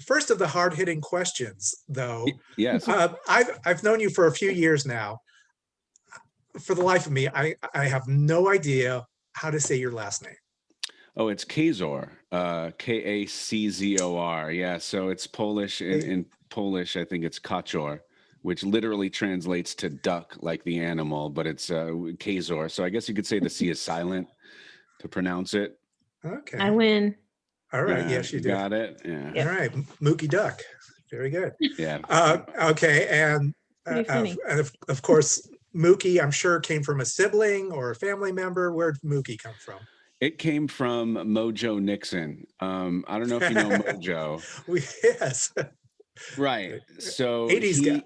first of the hard-hitting questions, though. Yes. I've known you for a few years now. For the life of me, I have no idea how to say your last name. Oh, it's Kazor, Kaczor. Yeah, so it's Polish. In Polish, I think it's Kaczor, which literally translates to duck, like the animal, but it's Kazor. So I guess you could say the C is silent to pronounce it. Okay. I win. All right. Yes, you do. Got it. Yeah. Yep. All right. Mookie Duck. Very good. Yeah. Okay. And, Pretty funny. and of course, Mookie, I'm sure, came from a sibling or a family member. Where did Mookie come from? It came from Mojo Nixon. I don't know if you know Mojo. Yes. Right. So 80s guy.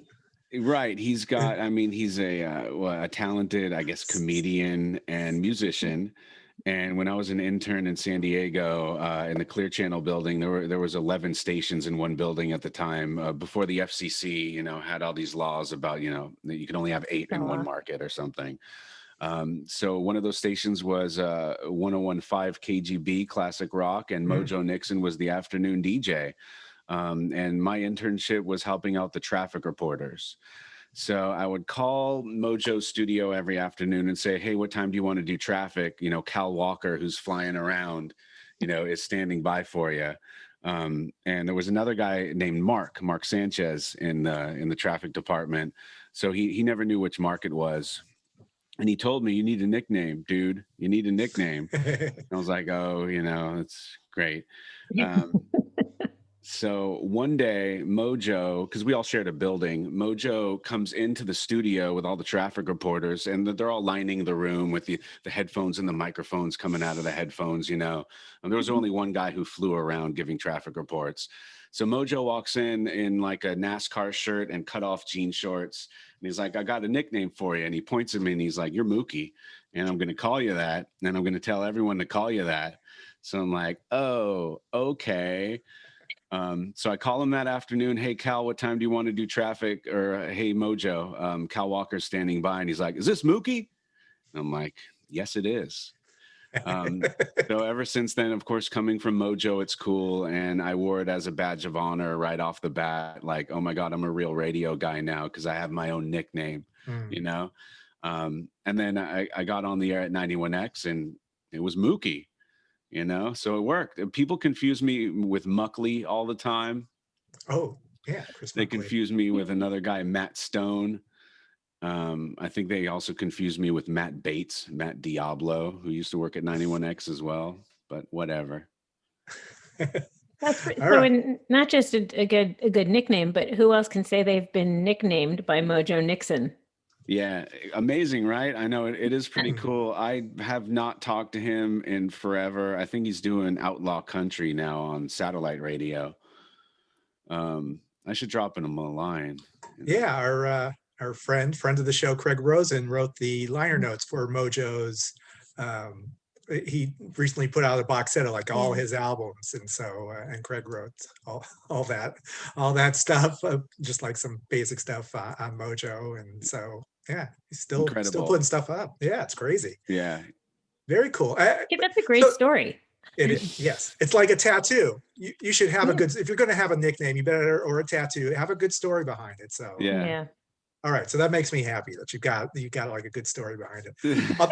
Right. He's got, I mean, he's a talented, I guess, comedian and musician. And when I was an intern in San Diego, in the Clear Channel building, there was 11 stations in one building at the time, before the FCC, had all these laws about, that you can only have 8 in one market or something. So one of those stations was 1015 KGB classic rock, and Mojo Nixon was the afternoon DJ. And my internship was helping out the traffic reporters. So I would call Mojo's studio every afternoon and say, hey, what time do you want to do traffic? Cal Walker, who's flying around, is standing by for you. And there was another guy named Mark Sanchez in the traffic department. So he never knew which Mark it was. And he told me, you need a nickname, dude. You need a nickname. I was like, oh, it's great. So one day, Mojo, because we all shared a building, Mojo comes into the studio with all the traffic reporters, and they're all lining the room with the headphones and the microphones coming out of the headphones, And there was only one guy who flew around giving traffic reports. So Mojo walks in like a NASCAR shirt and cut off jean shorts. And he's like, I got a nickname for you. And he points at me and he's like, you're Mookie. And I'm going to call you that. And I'm going to tell everyone to call you that. So I'm like, oh, okay. So I call him that afternoon. Hey, Cal, what time do you want to do traffic? Or hey, Mojo, Cal Walker's standing by. And he's like, is this Mookie? And I'm like, yes, it is. So ever since then, of course, coming from Mojo, it's cool. And I wore it as a badge of honor right off the bat. Like, oh my God, I'm a real radio guy now because I have my own nickname, And then I got on the air at 91X and it was Mookie. So it worked. People confuse me with Muckley all the time. Oh, yeah. They confuse me with another guy, Matt Stone. I think they also confuse me with Matt Bates, Matt Diablo, who used to work at 91X as well, but whatever. That's so not just a good nickname, but who else can say they've been nicknamed by Mojo Nixon? Yeah, amazing, right? I know it is pretty cool. I have not talked to him in forever. I think he's doing Outlaw Country now on satellite radio. I should drop him a line. Yeah, our friend of the show, Craig Rosen, wrote the liner notes for Mojo's. He recently put out a box set of like all his albums, and so and Craig wrote all that stuff, just like some basic stuff on Mojo, and so. Yeah, he's still putting stuff up. Yeah, it's crazy. Yeah. Very cool. That's a great story. It is, yes. It's like a tattoo. You should have a good, if you're going to have a nickname, you better, or a tattoo, have a good story behind it. So yeah. All right. So that makes me happy that you got like a good story behind it.